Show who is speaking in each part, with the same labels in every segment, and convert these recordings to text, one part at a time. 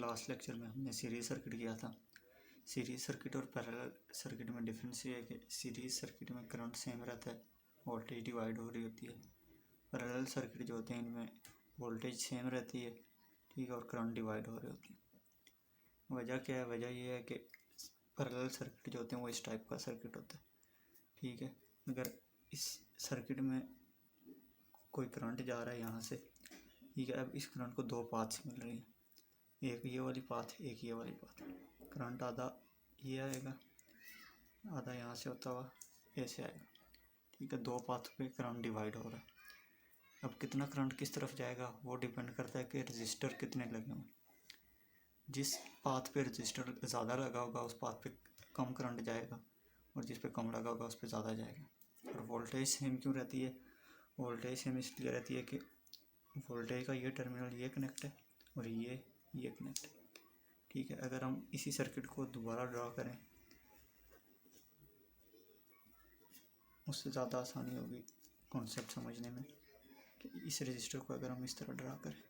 Speaker 1: Last lecture में हमने series circuit किया था। सीरीज सर्किट और पैरेलल सर्किट में डिफरेंस ये है कि सीरीज सर्किट में करंट सेम रहता है, वोल्टेज डिवाइड हो रही होती है। पैरेलल सर्किट जो होते हैं इनमें वोल्टेज सेम रहती है, ठीक है, और करंट डिवाइड हो रही होती है। वजह क्या है? वजह ये है कि पैरेलल सर्किट जो होते हैं वो इस टाइप का सर्किट होता है, ठीक है। अगर इस सर्किट में कोई करंट जा रहा है यहाँ से, ठीक है, अब इस करंट को दो पाथ्स मिल रही हैं, एक ये वाली पाथ, एक ये वाली पाथ। करंट आधा ये आएगा, आधा यहाँ से होता हुआ ऐसे आएगा, ठीक है। दो पाथ पे करंट डिवाइड हो रहा है। अब कितना करंट किस तरफ जाएगा वो डिपेंड करता है कि रजिस्टर कितने लगे हों। जिस पाथ पे रजिस्टर ज़्यादा लगा होगा उस पाथ पे कम करंट जाएगा, और जिस पे कम लगा होगा उस पे ज़्यादा जाएगा। और वोल्टेज सेम क्यों रहती है? वोल्टेज सेम इसलिए रहती है कि वोल्टेज का ये टर्मिनल ये कनेक्ट है और ये कनेक्ट है, ठीक है। अगर हम इसी सर्किट को दोबारा ड्रा करें उससे ज़्यादा आसानी होगी कॉन्सेप्ट समझने में। कि इस रजिस्टर को अगर हम इस तरह ड्रा करें,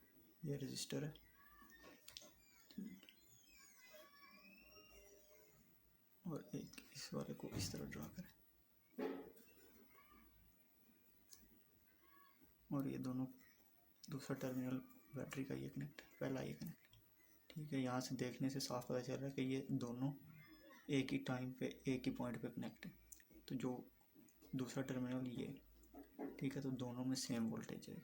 Speaker 1: ये रजिस्टर है, और एक इस वाले को इस तरह ड्रा करें, और ये दोनों दूसरा टर्मिनल बैटरी का ये कनेक्ट है, पहला ये कनेक्ट, ठीक है। यहाँ से देखने से साफ पता चल रहा है कि ये दोनों एक ही टाइम पे एक ही पॉइंट पे कनेक्ट है। तो जो दूसरा टर्मिनल ये, ठीक है, तो दोनों में सेम वोल्टेज है।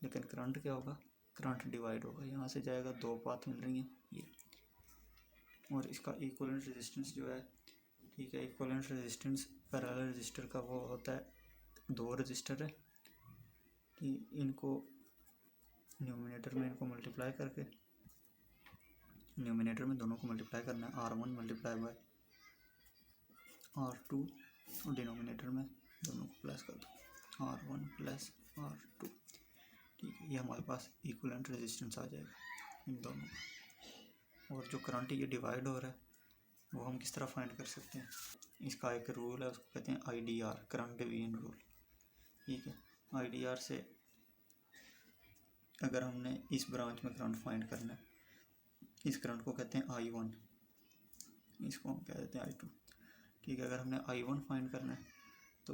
Speaker 1: लेकिन करंट क्या होगा? करंट डिवाइड होगा, यहाँ से जाएगा, दो पाथ मिल रही हैं ये, और इसका इक्विवेलेंट रेजिस्टेंस जो है, ठीक है, इक्विवेलेंट रेजिस्टेंस पैरेलल रजिस्टर का वो होता है, दो रजिस्टर है कि इनको न्यूमिनेटर में इनको मल्टीप्लाई करके, न्यूमिनेटर में दोनों को मल्टीप्लाई करना है, R1 मल्टीप्लाई बाय R2, और डिनोमिनेटर में दोनों को प्लस कर दो, R1 प्लस R2, ठीक है। ये हमारे पास इक्विवेलेंट रेजिस्टेंस आ जाएगा इन दोनों का। और जो करंट ये डिवाइड हो रहा है वो हम किस तरह फाइंड कर सकते हैं? इसका एक रूल है, उसको कहते हैं IDR, करंट डिवीजन रूल, ठीक है। IDR से अगर हमने इस ब्रांच में करंट फाइंड करना है, इस करंट को कहते हैं I1, इसको हम कह देते हैं I2, ठीक है। अगर हमने I1 फाइंड करना है तो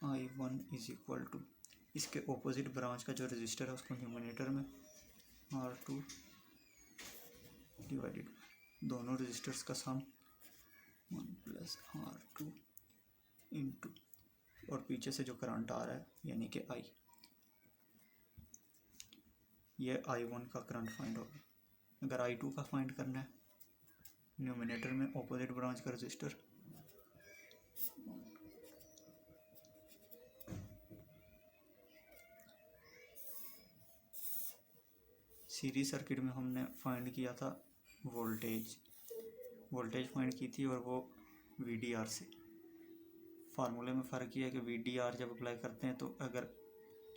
Speaker 1: I1 इज इक्वल टू इसके ऑपोजिट ब्रांच का जो रजिस्टर है उसको न्यूमिनेटर में R2 डिवाइडेड दोनों रजिस्टर्स का सम 1 प्लस R2 इंटू, और पीछे से जो करंट आ रहा है यानी कि I, ये I1 का करंट फाइंड होगा। अगर I2 का फाइंड करना है, न्यूमिनेटर में ऑपोजिट ब्रांच का रजिस्टर, सीरीज सर्किट में हमने फाइंड किया था वोल्टेज फाइंड की थी, और वो VDR से। फार्मूले में फ़र्क ये है कि VDR जब अप्लाई करते हैं तो अगर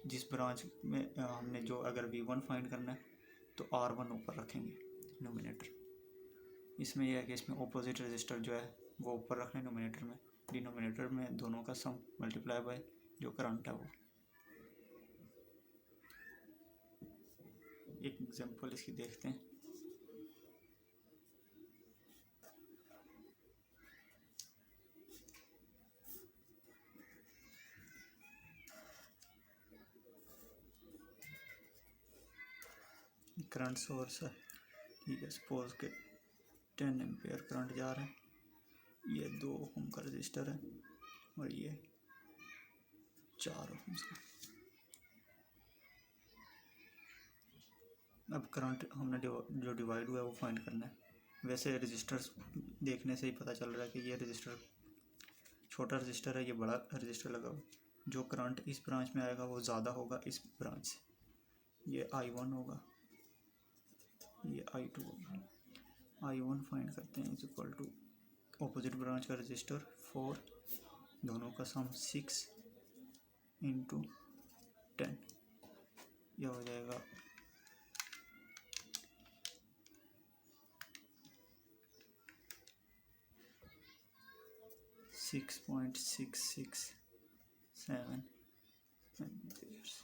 Speaker 1: जिस ब्रांच में हमने जो अगर V1 फाइंड करना है तो R1 ऊपर रखेंगे न्यूमिनेटर। इसमें यह है कि इसमें ऑपोजिट रजिस्टर जो है वो ऊपर रखना है न्यूमिनेटर में, डिनोमिनेटर में दोनों का सम मल्टीप्लाई बाय जो करंट है वो। एक एग्जांपल इसकी देखते हैं। करंट सोर्स है, ठीक है, सपोज के 10 एम्पेयर करंट जा रहा है, ये 2 ओम का रजिस्टर है और ये 4 ओम का। अब करंट हमने जो डिवाइड हुआ है वो फाइंड करना है। वैसे रजिस्टर्स देखने से ही पता चल रहा है कि ये रजिस्टर छोटा रजिस्टर है, ये बड़ा रजिस्टर लगा हुआ। जो करंट इस ब्रांच में आएगा वो ज़्यादा होगा इस ब्रांच से, ये I1 होगा, ये I2 होगा। I1 फाइंड करते हैं is equal to opposite branch का रजिस्टर 4, दोनों का सम 6 इंटू 10, यह हो जाएगा 6.667 एम्पेयर्स।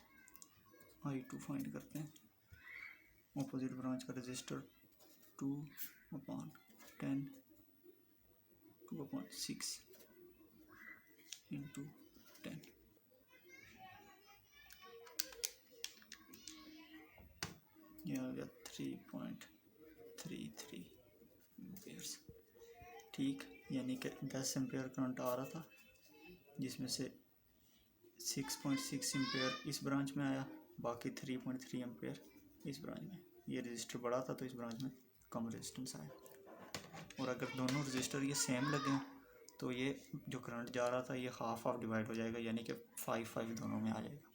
Speaker 1: I2 फाइंड करते हैं, ऑपोजिट ब्रांच का रजिस्टर 2/10, 2/6 into 10. यह आ गया 3.33 एम्पेयर्स। ठीक, यानी कि 10 एम्पेयर करंट आ रहा था, जिसमें से 6.6 एम्पेयर इस ब्रांच में आया, बाकी 3.3 एम्पेयर इस ब्रांच में। ये रजिस्टर बड़ा था तो इस ब्रांच में कम रेजिस्टेंस आया। और अगर दोनों रजिस्टर ये सेम लगे तो ये जो करंट जा रहा था ये हाफ डिवाइड हो जाएगा, यानी कि 5 दोनों में आ जाएगा।